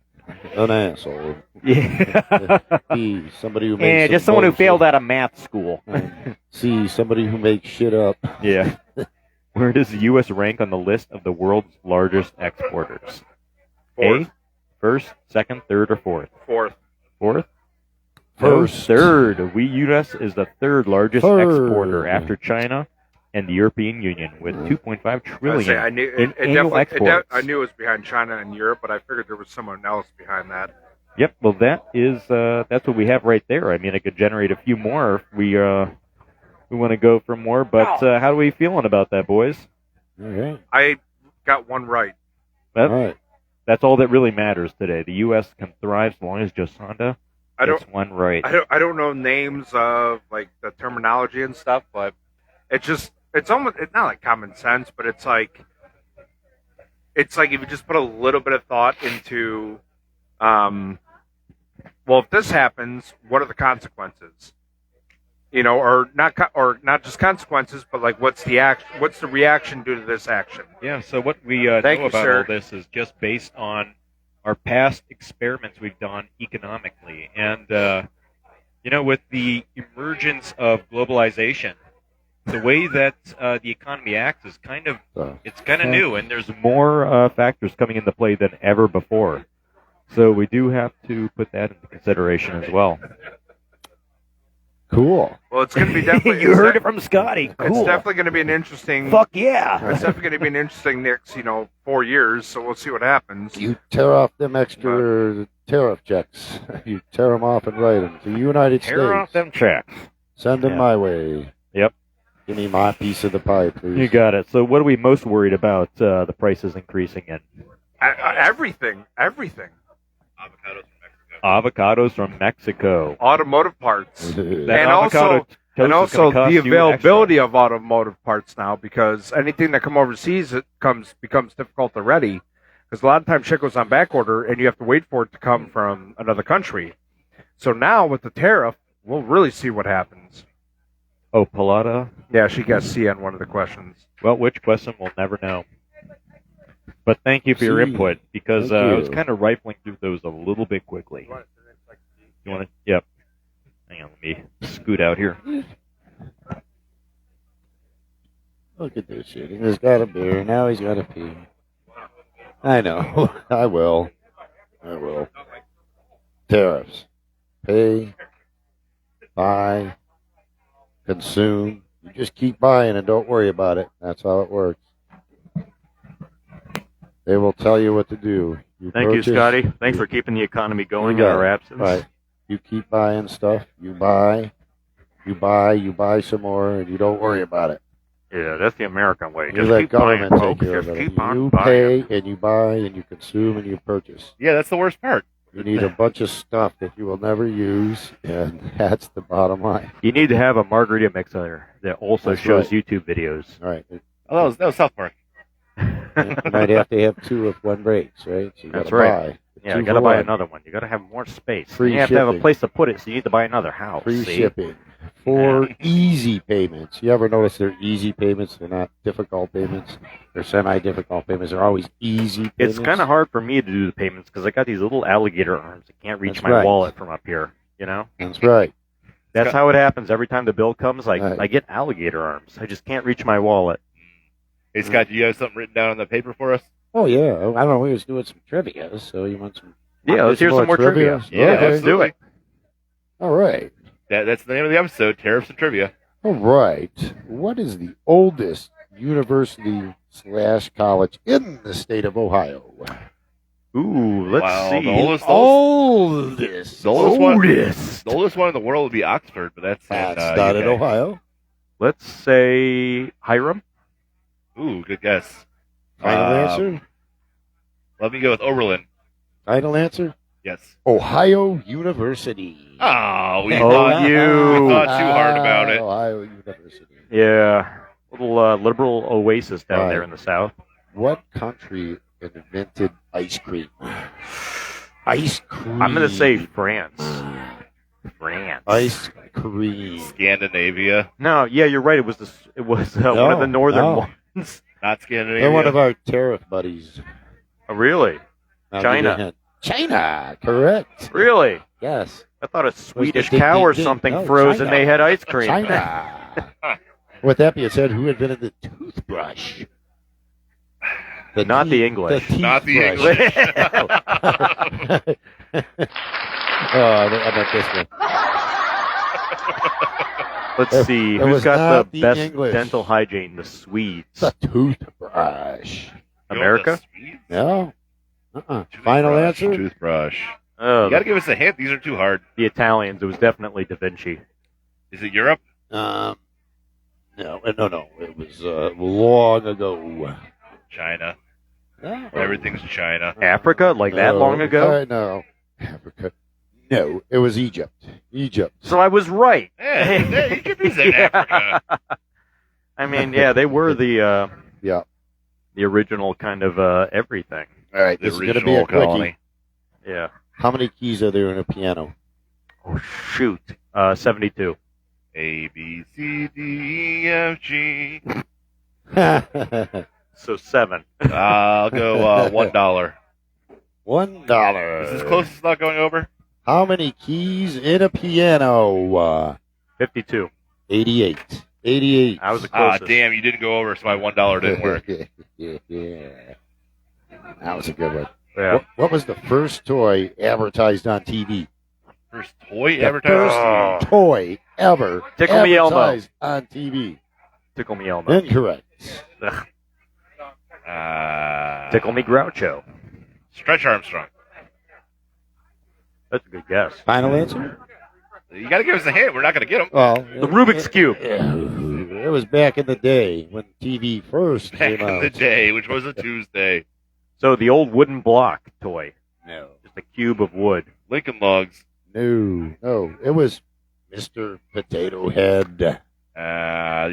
An asshole. Yeah. B. Somebody who makes Yeah, some just someone who bullshit. failed out of math school. C. Somebody who makes shit up. Yeah. Where does the U.S. rank on the list of the world's largest exporters? Fourth. A, first, second, third, or fourth? Fourth. Fourth? First. No, third. U.S. is the third largest Third. exporter after China and the European Union with 2.5 I trillion say I knew in it annual definitely. exports. I knew it was behind China and Europe, but I figured there was someone else behind that. Yep. Well, that's what we have right there. I mean, I could generate a few more if we want to go for more. But how are we feeling about that, boys? Okay. I got one right. Well, All right. that's all that really matters today. The U.S. can thrive as long as Jsonda I don't. gets one right. I don't know names of like the terminology and stuff, but it's almost it's not like common sense, but it's like if you just put a little bit of thought into, well, if this happens, what are the consequences? You know, or not just consequences, but like what's the reaction due to this action? Yeah, so what we Thank know you, about sir. all this is just based on our past experiments we've done economically. And, with the emergence of globalization, the way that the economy acts is kind of new, and there's more factors coming into play than ever before. So we do have to put that into consideration as well. Cool. Well, it's going to be definitely. You heard it from Scotty. Cool. It's definitely going to be an interesting. Fuck yeah. It's definitely going to be an interesting next, 4 years. So we'll see what happens. You tear off them extra tariff checks. You tear them off and write them to the United States. Tear off them checks. Send them my way. Yep. Give me my piece of the pie, please. You got it. So what are we most worried about the prices increasing in? Everything. Avocados from Mexico. Automotive parts. That And avocado toast And is also gonna cost the you availability of automotive parts now, because anything that come overseas becomes difficult to ready. Because a lot of times shit goes on back order, and you have to wait for it to come from another country. So now with the tariff, we'll really see what happens. Oh, Palada? Yeah, she got C on one of the questions. Well, which question we'll never know. But thank you for your See. input, because Thank I you. was kind of rifling through those a little bit quickly. You want to? Yep. Hang on, let me scoot out here. Look at this shit. He's got a beer. Now he's got a pee. I know. I will. Tariffs. Pay. Buy. Consume. You just keep buying and don't worry about it. That's how it works. They will tell you what to do. Thank you, purchase, Scotty. Thanks for keeping the economy going You in got our it. absence. Right. You keep buying stuff. You buy some more, and you don't worry about it. Yeah, that's the American way. You Just let keep buying, government take folks. care of Just it. keep on You buying. pay, and you buy, and you consume, and you purchase. Yeah, that's the worst part. You need a bunch of stuff that you will never use, and that's the bottom line. You need to have a margarita mixer that also That's shows right. YouTube videos. All right. Oh, that was South Park. You might have to have two if one breaks, right? So you That's gotta right. buy. Yeah, Two you got to for buy one. another one. You got to have more space. Free you have to have a shipping. place to put it, so you need to buy another house. Free see? shipping. For easy payments. You ever notice they're easy payments? They're not difficult payments. They're semi-difficult payments. They're always easy payments. It's kind of hard for me to do the payments because I got these little alligator arms. I can't reach That's my right. wallet from up here. You know, That's right. that's how it happens every time the bill comes. Like Right. I get alligator arms. I just can't reach my wallet. Hey, Scott, do you have something written down on the paper for us? Oh, yeah. I don't know. We was doing some trivia, so you want some... Yeah, let's hear some more trivia. Yeah, Okay. let's do it. All right. That's the name of the episode, Tariffs and Trivia. All right. What is the oldest university/college in the state of Ohio? Ooh, let's Wow, see. the oldest Oldest. one in the world would be Oxford, but that's That's in, not UK. in Ohio. Let's say Hiram. Ooh, good guess. Final answer? Let me go with Oberlin. Final answer? Yes. Ohio University. Oh, we Oh, thought you. we thought too hard about it. Ohio University. Yeah, little liberal oasis down Right. there in the south. What country invented ice cream? Ice cream. I'm gonna say France. France. Ice cream. Scandinavia, No, yeah, you're right. It was one of the northern no. ones. not Scandinavia. They're one of our tariff buddies. Oh, really? I'll China. give you a hint. China, correct. Really? Yes. I thought a Swedish ding, cow ding, or ding. something No, froze China. and they had ice cream. China. With that being said, who invented the toothbrush? Not the English. Not the toothbrush. English. I meant this one. Let's see. It Who's was got not the the best English. dental hygiene? The Swedes. The toothbrush. America? No. Final answer? Toothbrush. Oh, You got to give us a hint. These are too hard. the Italians. It was definitely Da Vinci. Is it Europe? No. It was long ago. China. No. Everything's China. Africa? Like that long ago? No. Africa. No, it was Egypt. Egypt. So I was right. Yeah, you could be in Africa. I mean, yeah, they were the Yeah. the original kind of everything. All right, The this is going to be a original quickie. colony. Yeah. How many keys are there in a piano? Oh shoot. 72. A, B, C, D, E, F, G. So 7. I'll go $1. $1. Is this close as not going over? How many keys in a piano? 52. 88. 88. I was the Ah, closest. damn, you didn't go over, so my $1 didn't work. Yeah. That was a good one. Yeah. What was the first toy advertised on TV? First toy The advertised? first toy ever Tickle Me Elmo. advertised on TV? Tickle Me Elmo. Incorrect. Ugh. Uh, Tickle Me Groucho. Stretch Armstrong. That's a good guess. Final answer? You got to give us a hint. We're not going to get them. Well, The Rubik's Cube. It was back in the day when TV first Back came in out. the day, which was a Tuesday. So the old wooden block toy. No. Just a cube of wood. Lincoln Logs. No. It was Mr. Potato Head.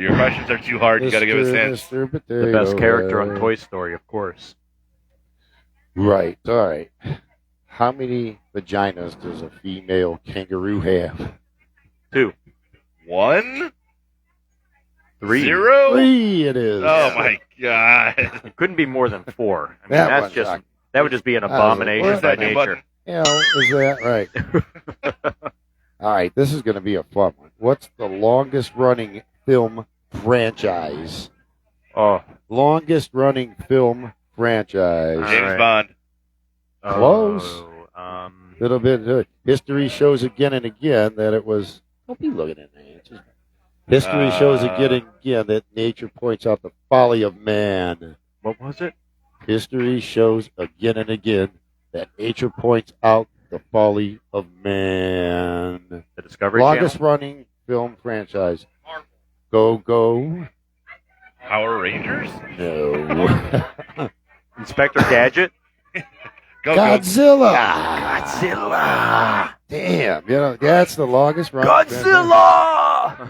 Your questions are too hard. You got to give us hints. Mr. Potato The best character on Head. Toy Story, of course. Right. All right. How many vaginas does a female kangaroo have? 2. 1? 3. 0? 3 it is. Oh my God! It couldn't be more than 4. I mean, That that's one's just not- that would just be an was abomination like, by where's that nature. button? Is that right? All right. This is going to be a fun one. What's the longest running film franchise? Oh, Longest running film franchise. All James right. Bond. Close. Um, Little bit. History shows again and again that it was. Don't be looking at the answers. History shows again and again that nature points out the folly of man. what was it? History shows again and again that nature points out the folly of man. The Discovery Longest Channel? running film franchise. Go. Power Rangers. No. Inspector Gadget? Go. Godzilla. Godzilla! Damn. That's the longest running. Godzilla!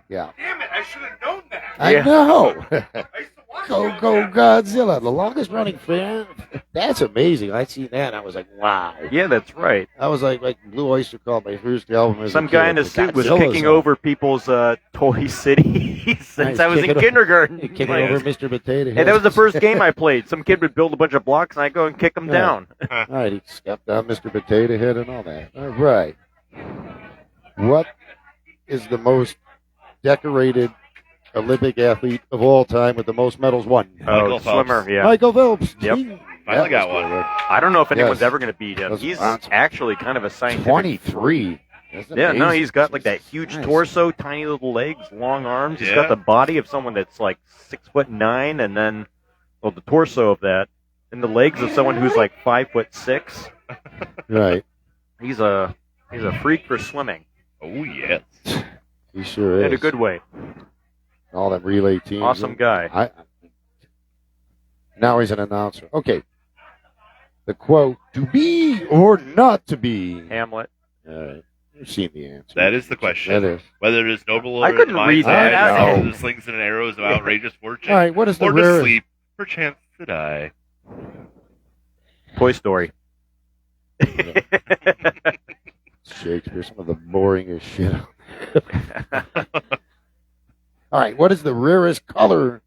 Yeah. Damn it! I should have known that. I Yeah. know. I used to watch Go Godzilla, the longest running fan. That's amazing. I seen that. And I was like, wow. Yeah, that's right. I was like Blue Oyster Cult, my first album. As Some a guy kid. in a suit was Godzilla's kicking on. over people's Toy Cities since Nice. I was in Kicking o- kindergarten. Kicking Like, over Mr. Potato Hey, Head. that was the first game I played. Some kid would build a bunch of blocks, and I go and kick them Yeah. down. All right, he stepped on Mr. Potato Head and all that. All right. What is the most decorated Olympic athlete of all time with the most medals won? Michael Phelps. Swimmer, yeah. Michael Phelps. Yep. Gee, Finally that got was one. good. I don't know if anyone's Yes. ever going to beat him. That's He's awesome. actually kind of a scientific. 23. That's Yeah, no, amazing. he's got like that huge Nice. torso, tiny little legs, long arms. He's Yeah. got the body of someone that's like 6'9", and then, well, the torso of that, and the legs of someone who's like 5'6". Right. He's a freak for swimming Oh yes. He sure is. in a good way. All them relay teams. Awesome guy. Now he's an announcer. Okay. The quote, to be or not to be. Hamlet. All right. You've seen the answer. That is the question. That is. Whether it is noble I or couldn't mind's read that. eye, I or the slings and arrows of outrageous fortune, All right. What is the or to rarest? sleep, perchance to die. Toy Story. Shakespeare, some of the boringest shit. All right. What is the rarest color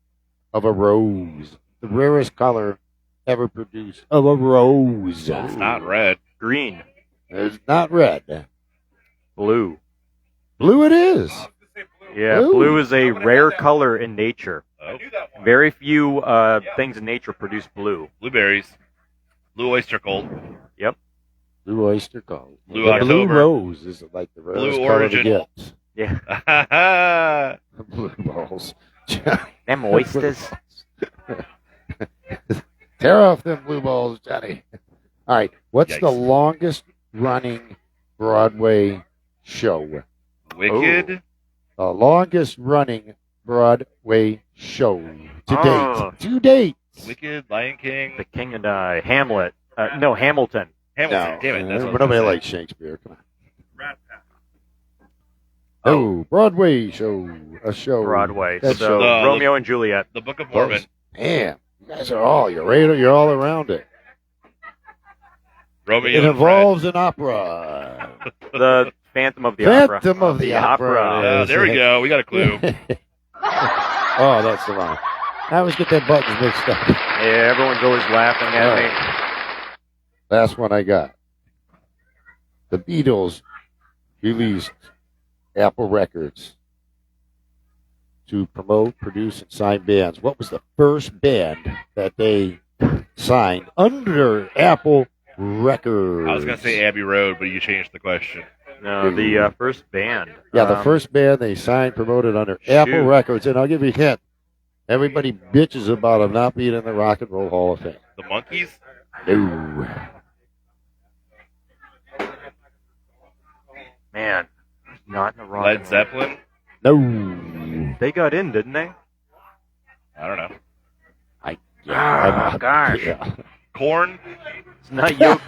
of a rose? The rarest color ever produced of a rose. It's not red. Green. It's not red. Blue. Blue it is. Yeah, Blue. blue is a rare color in nature. Oh, Very few things in nature produce blue. blueberries. Blue oyster gold. Blue oyster gold. Blue The October. blue rose is like the rarest Blue color origin. to get. Yeah. Blue balls. Them oysters. Tear off them blue balls, Johnny. All right. What's the Yikes. longest running Broadway show? Wicked. The longest running Broadway show to Oh. date. To date. Wicked. Lion King. The King and I. Hamlet. No, Hamilton. Hamilton. Damn it. That's what I was nobody gonna say. likes Shakespeare. Come on. Oh, Broadway show. A show. Broadway. That's So the- Romeo and Juliet. The Book of Mormon. Damn. You guys are all, you're all around it. Romeo It and involves an opera. The Phantom of the Opera. Phantom of the Opera. Fred. There we go. We got a clue. Oh, that's the one. I always get that buttons mixed up. Yeah, everyone's always laughing at All me. right. Last one I got. The Beatles released Apple Records to promote, produce, and sign bands. What was the first band that they signed under Apple Records? I was gonna say Abbey Road, but you changed the question. No, the first band. Yeah, the first band they signed, promoted under Apple shoot. Records. And I'll give you a hint. Everybody bitches about them not being in the Rock and Roll Hall of Fame. The Monkees? No. Man, not in the rock. Led and roll. Zeppelin? No. They got in, didn't they? I don't know. Oh, gosh. Yeah. Korn? It's not you.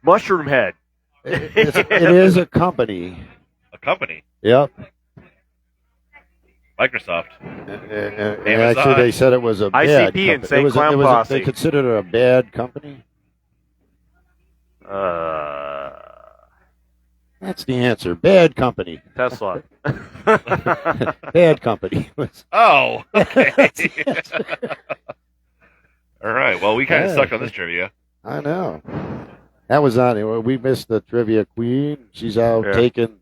Mushroom Head. It is a company. A company? Yep. Microsoft. And actually, they said it was a bad ICP company. and St. Clown They Posse. considered it a bad company. That's the answer. Bad company. Tesla. Bad company. Oh, okay. All right. Well, we kind of Yeah. sucked on this trivia. I know. That was on. We missed the trivia queen. She's out Yeah. taking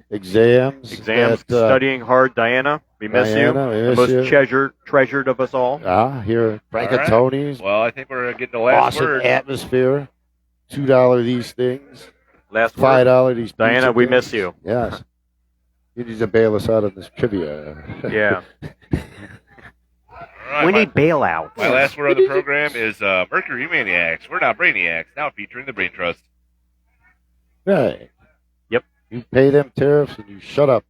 exams. Exams, at, studying hard. Diana, we miss Diana, you. we The miss most you. treasured of us all. Here at Frank and All right. Tony's. Well, I think we're getting the last Awesome word. atmosphere. $2 these things. Last word. $5 these. Diana, pizza we things. miss you. Yes. You need to bail us out of this trivia. Yeah. All right, We my- need bailouts. My last word on the program is Mercury Maniacs. We're not brainiacs. Now featuring the Brain Trust. Right. Yep. You pay them tariffs and you shut up.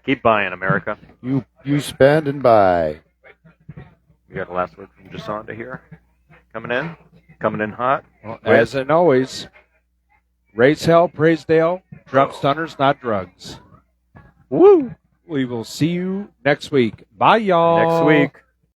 Keep buying, America. You spend and buy. We got a last word from Jsonda here. Coming in hot. Well, as in always, raise hell, praise Dale, drum stunners, not drugs. Woo! We will see you next week. Bye, y'all. Next week.